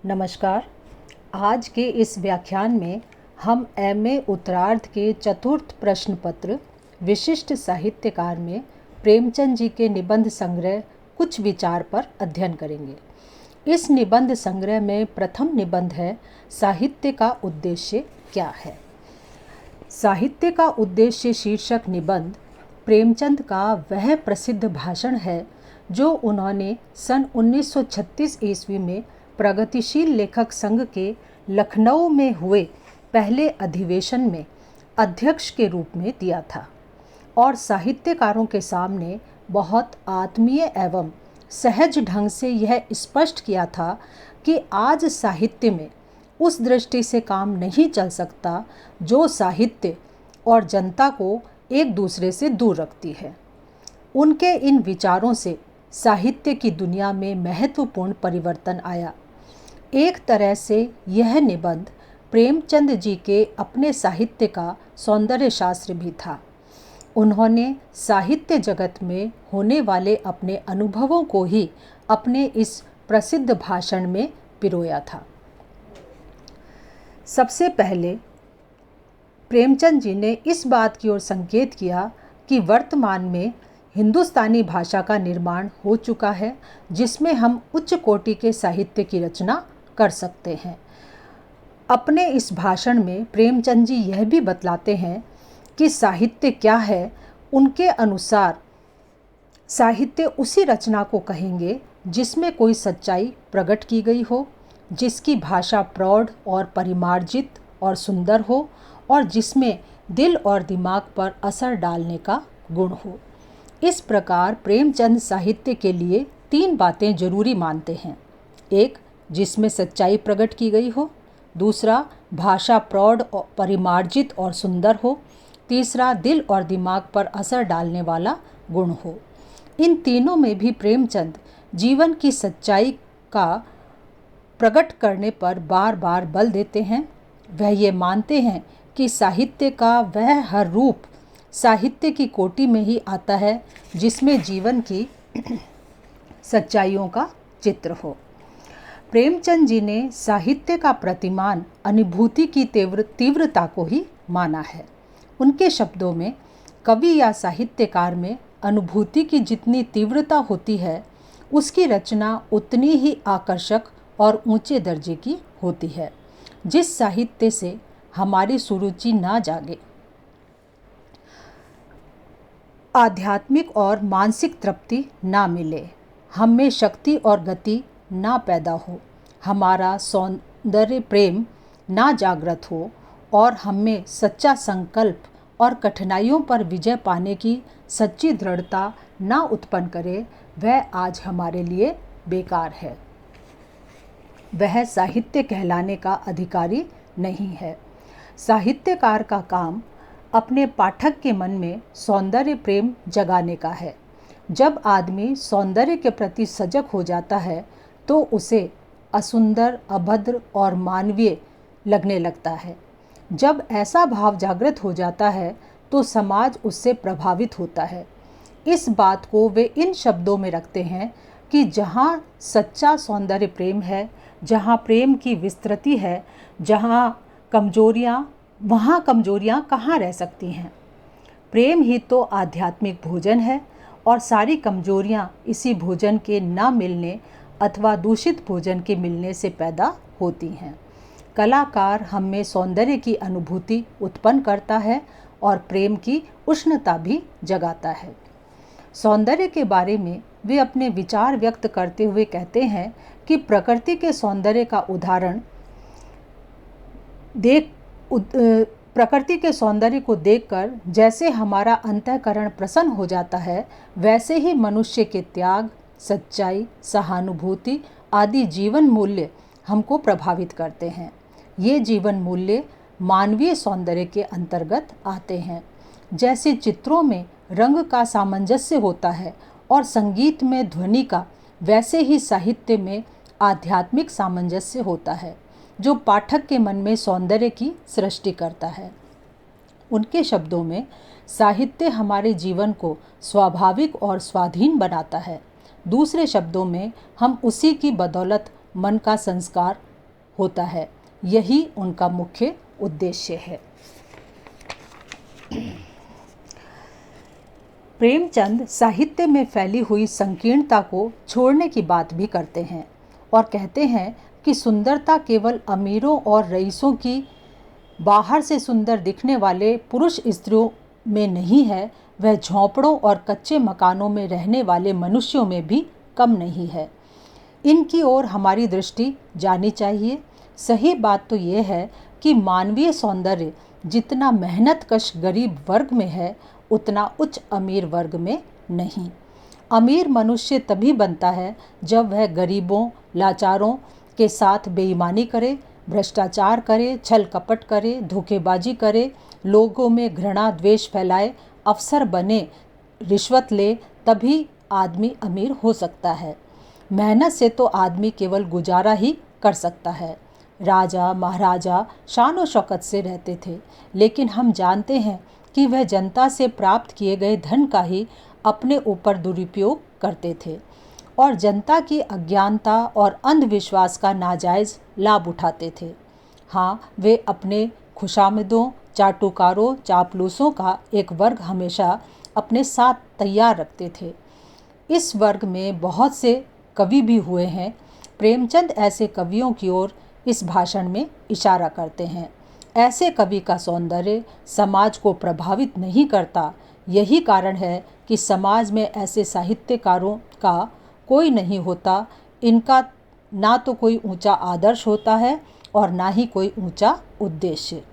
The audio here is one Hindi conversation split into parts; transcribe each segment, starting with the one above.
नमस्कार। आज के इस व्याख्यान में हम एमए उत्तरार्ध के चतुर्थ प्रश्न पत्र विशिष्ट साहित्यकार में प्रेमचंद जी के निबंध संग्रह कुछ विचार पर अध्ययन करेंगे। इस निबंध संग्रह में प्रथम निबंध है साहित्य का उद्देश्य क्या है। साहित्य का उद्देश्य शीर्षक निबंध प्रेमचंद का वह प्रसिद्ध भाषण है जो उन्होंने सन 1936 ईस्वी में प्रगतिशील लेखक संघ के लखनऊ में हुए पहले अधिवेशन में अध्यक्ष के रूप में दिया था और साहित्यकारों के सामने बहुत आत्मीय एवं सहज ढंग से यह स्पष्ट किया था कि आज साहित्य में उस दृष्टि से काम नहीं चल सकता जो साहित्य और जनता को एक दूसरे से दूर रखती है। उनके इन विचारों से साहित्य की दुनिया में महत्वपूर्ण परिवर्तन आया। एक तरह से यह निबंध प्रेमचंद जी के अपने साहित्य का सौंदर्य शास्त्र भी था। उन्होंने साहित्य जगत में होने वाले अपने अनुभवों को ही अपने इस प्रसिद्ध भाषण में पिरोया था। सबसे पहले प्रेमचंद जी ने इस बात की ओर संकेत किया कि वर्तमान में हिंदुस्तानी भाषा का निर्माण हो चुका है जिसमें हम उच्च कोटि के साहित्य की रचना कर सकते हैं। अपने इस भाषण में प्रेमचंद जी यह भी बतलाते हैं कि साहित्य क्या है। उनके अनुसार साहित्य उसी रचना को कहेंगे जिसमें कोई सच्चाई प्रकट की गई हो, जिसकी भाषा प्रौढ़ और परिमार्जित और सुंदर हो और जिसमें दिल और दिमाग पर असर डालने का गुण हो। इस प्रकार प्रेमचंद साहित्य के लिए तीन बातें जरूरी मानते हैं। एक, जिसमें सच्चाई प्रकट की गई हो। दूसरा, भाषा प्रौढ़ और परिमार्जित और सुंदर हो। तीसरा, दिल और दिमाग पर असर डालने वाला गुण हो। इन तीनों में भी प्रेमचंद जीवन की सच्चाई का प्रकट करने पर बार बार बल देते हैं। वह ये मानते हैं कि साहित्य का वह हर रूप साहित्य की कोटि में ही आता है जिसमें जीवन की सच्चाइयों का चित्र हो। प्रेमचंद जी ने साहित्य का प्रतिमान अनुभूति की तीव्रता को ही माना है। उनके शब्दों में कवि या साहित्यकार में अनुभूति की जितनी तीव्रता होती है उसकी रचना उतनी ही आकर्षक और ऊंचे दर्जे की होती है। जिस साहित्य से हमारी सुरुचि ना जागे, आध्यात्मिक और मानसिक तृप्ति ना मिले, हम में शक्ति और गति ना पैदा हो, हमारा सौंदर्य प्रेम ना जागृत हो और हम में सच्चा संकल्प और कठिनाइयों पर विजय पाने की सच्ची दृढ़ता ना उत्पन्न करे, वह आज हमारे लिए बेकार है। वह साहित्य कहलाने का अधिकारी नहीं है। साहित्यकार का काम अपने पाठक के मन में सौंदर्य प्रेम जगाने का है। जब आदमी सौंदर्य के प्रति सजग हो जाता है तो उसे असुंदर, अभद्र और मानवीय लगने लगता है। जब ऐसा भाव जागृत हो जाता है तो समाज उससे प्रभावित होता है। इस बात को वे इन शब्दों में रखते हैं कि जहाँ सच्चा सौंदर्य प्रेम है, जहाँ प्रेम की विस्तृति है, वहाँ कमजोरियाँ कहाँ रह सकती हैं। प्रेम ही तो आध्यात्मिक भोजन है और सारी कमजोरियाँ इसी भोजन के ना मिलने अथवा दूषित भोजन के मिलने से पैदा होती हैं। कलाकार हम में सौंदर्य की अनुभूति उत्पन्न करता है और प्रेम की उष्णता भी जगाता है। सौंदर्य के बारे में वे अपने विचार व्यक्त करते हुए कहते हैं कि प्रकृति के सौंदर्य का उदाहरण प्रकृति के सौंदर्य को देखकर जैसे हमारा अंतःकरण प्रसन्न हो जाता है, वैसे ही मनुष्य के त्याग, सच्चाई, सहानुभूति आदि जीवन मूल्य हमको प्रभावित करते हैं। ये जीवन मूल्य मानवीय सौंदर्य के अंतर्गत आते हैं। जैसे चित्रों में रंग का सामंजस्य होता है और संगीत में ध्वनि का, वैसे ही साहित्य में आध्यात्मिक सामंजस्य होता है जो पाठक के मन में सौंदर्य की सृष्टि करता है। उनके शब्दों में साहित्य हमारे जीवन को स्वाभाविक और स्वाधीन बनाता है। दूसरे शब्दों में हम उसी की बदौलत मन का संस्कार होता है। यही उनका मुख्य उद्देश्य है। प्रेमचंद साहित्य में फैली हुई संकीर्णता को छोड़ने की बात भी करते हैं और कहते हैं कि सुंदरता केवल अमीरों और रईसों की बाहर से सुंदर दिखने वाले पुरुष स्त्रियों में नहीं है, वह झोंपड़ों और कच्चे मकानों में रहने वाले मनुष्यों में भी कम नहीं है। इनकी ओर हमारी दृष्टि जानी चाहिए। सही बात तो यह है कि मानवीय सौंदर्य जितना मेहनतकश गरीब वर्ग में है, उतना उच्च अमीर वर्ग में नहीं। अमीर मनुष्य तभी बनता है जब वह गरीबों, लाचारों के साथ बेईमानी करे, भ्रष्टाचार करे, छल कपट करे, धोखेबाजी करे, लोगों में घृणा द्वेष फैलाए, अफसर बने, रिश्वत ले, तभी आदमी अमीर हो सकता है। मेहनत से तो आदमी केवल गुजारा ही कर सकता है। राजा महाराजा शान और शौकत से रहते थे, लेकिन हम जानते हैं कि वह जनता से प्राप्त किए गए धन का ही अपने ऊपर दुरुपयोग करते थे और जनता की अज्ञानता और अंधविश्वास का नाजायज़ लाभ उठाते थे। हाँ, वे अपने खुशामदों, चाटुकारों, चापलूसों का एक वर्ग हमेशा अपने साथ तैयार रखते थे। इस वर्ग में बहुत से कवि भी हुए हैं। प्रेमचंद ऐसे कवियों की ओर इस भाषण में इशारा करते हैं। ऐसे कवि का सौंदर्य समाज को प्रभावित नहीं करता। यही कारण है कि समाज में ऐसे साहित्यकारों का कोई नहीं होता। इनका ना तो कोई ऊंचा आदर्श होता है और ना ही कोई ऊंचा उद्देश्य।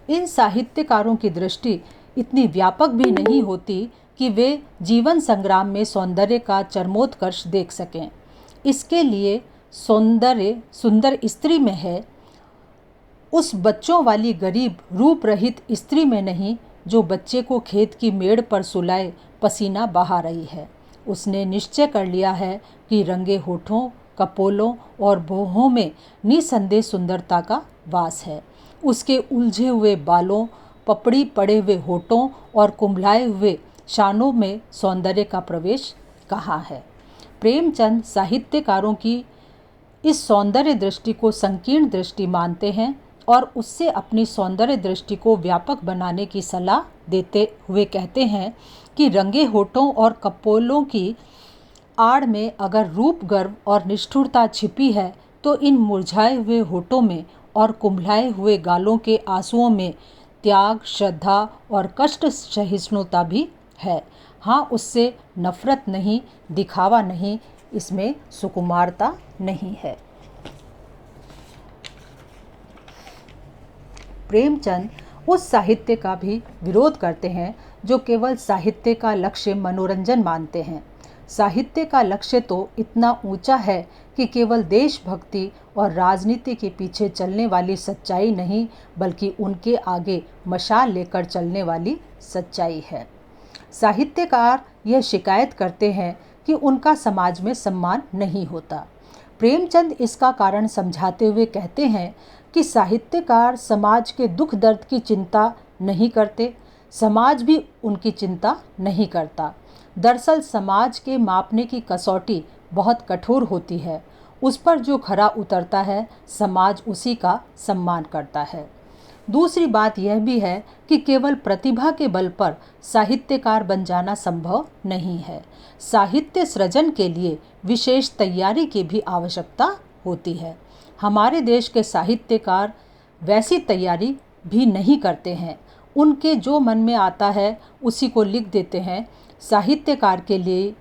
इन साहित्यकारों की दृष्टि इतनी व्यापक भी नहीं होती कि वे जीवन संग्राम में सौंदर्य का चरमोत्कर्ष देख सकें। इसके लिए सौंदर्य सुंदर स्त्री में है, उस बच्चों वाली गरीब रूप रहित स्त्री में नहीं जो बच्चे को खेत की मेड़ पर सुलाए पसीना बहा रही है। उसने निश्चय कर लिया है कि रंगे होठों, कपोलों और भौहों में निसंदेह सुंदरता का वास है। उसके उलझे हुए बालों, पपड़ी पड़े हुए होठों और कुंभलाए हुए शानों में सौंदर्य का प्रवेश कहाँ है। प्रेमचंद साहित्यकारों की इस सौंदर्य दृष्टि को संकीर्ण दृष्टि मानते हैं और उससे अपनी सौंदर्य दृष्टि को व्यापक बनाने की सलाह देते हुए कहते हैं कि रंगे होठों और कपोलों की आड़ में अगर रूप गर्व और निष्ठुरता छिपी है, तो इन मुरझाए हुए होठों में और कुंभलाए हुए गालों के आंसुओं में त्याग, श्रद्धा और कष्ट सहिष्णुता भी है। हाँ, उससे नफरत नहीं, दिखावा नहीं, इसमें सुकुमारता नहीं है। प्रेमचंद उस साहित्य का भी विरोध करते हैं जो केवल साहित्य का लक्ष्य मनोरंजन मानते हैं। साहित्य का लक्ष्य तो इतना ऊंचा है कि केवल देशभक्ति और राजनीति के पीछे चलने वाली सच्चाई नहीं, बल्कि उनके आगे मशाल लेकर चलने वाली सच्चाई है। साहित्यकार यह शिकायत करते हैं कि उनका समाज में सम्मान नहीं होता। प्रेमचंद इसका कारण समझाते हुए कहते हैं कि साहित्यकार समाज के दुख दर्द की चिंता नहीं करते, समाज भी उनकी चिंता नहीं करता। दरअसल समाज के मापने की कसौटी बहुत कठोर होती है। उस पर जो खरा उतरता है, समाज उसी का सम्मान करता है। दूसरी बात यह भी है कि केवल प्रतिभा के बल पर साहित्यकार बन जाना संभव नहीं है। साहित्य सृजन के लिए विशेष तैयारी की भी आवश्यकता होती है। हमारे देश के साहित्यकार वैसी तैयारी भी नहीं करते हैं। उनके जो मन में आता है उसी को लिख देते हैं। साहित्यकार के लिए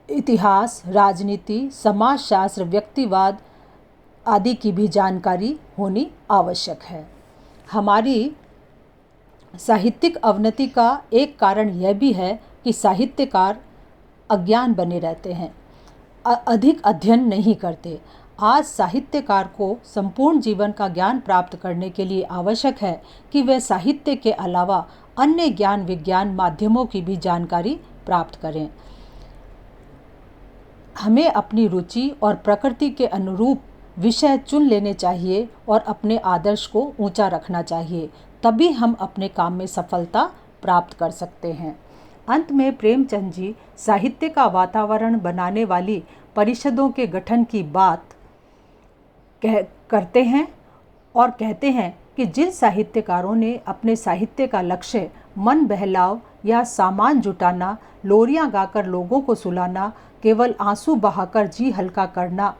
इतिहास, राजनीति, समाजशास्त्र, व्यक्तिवाद आदि की भी जानकारी होनी आवश्यक है। हमारी साहित्यिक अवनति का एक कारण यह भी है कि साहित्यकार अज्ञान बने रहते हैं, अधिक अध्ययन नहीं करते। आज साहित्यकार को संपूर्ण जीवन का ज्ञान प्राप्त करने के लिए आवश्यक है कि वे साहित्य के अलावा अन्य ज्ञान विज्ञान माध्यमों की भी जानकारी प्राप्त करें। हमें अपनी रुचि और प्रकृति के अनुरूप विषय चुन लेने चाहिए और अपने आदर्श को ऊंचा रखना चाहिए, तभी हम अपने काम में सफलता प्राप्त कर सकते हैं। अंत में प्रेमचंद जी साहित्य का वातावरण बनाने वाली परिषदों के गठन की बात करते हैं और कहते हैं कि जिन साहित्यकारों ने अपने साहित्य का लक्ष्य मन बहलाव या सामान जुटाना, लोरियां गाकर लोगों को सुलाना, केवल आंसू बहाकर जी हल्का करना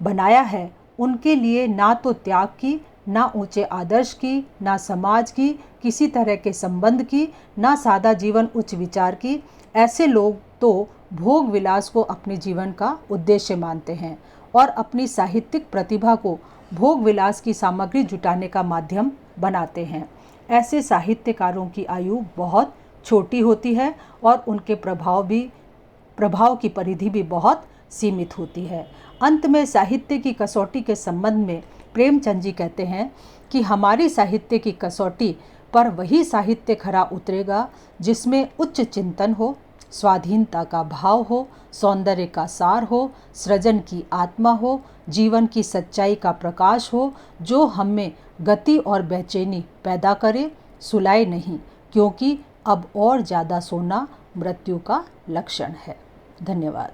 बनाया है, उनके लिए ना तो त्याग की, ना ऊंचे आदर्श की, ना समाज की किसी तरह के संबंध की, ना सादा जीवन उच्च विचार की। ऐसे लोग तो भोग विलास को अपने जीवन का उद्देश्य मानते हैं और अपनी साहित्यिक प्रतिभा को भोग विलास की सामग्री जुटाने का माध्यम बनाते हैं। ऐसे साहित्यकारों की आयु बहुत छोटी होती है और उनके प्रभाव की परिधि भी बहुत सीमित होती है। अंत में साहित्य की कसौटी के संबंध में प्रेमचंद जी कहते हैं कि हमारी साहित्य की कसौटी पर वही साहित्य खरा उतरेगा जिसमें उच्च चिंतन हो, स्वाधीनता का भाव हो, सौंदर्य का सार हो, सृजन की आत्मा हो, जीवन की सच्चाई का प्रकाश हो, जो हमें गति और बेचैनी पैदा करे, सुलाए नहीं, क्योंकि अब और ज़्यादा सोना मृत्यु का लक्षण है। धन्यवाद।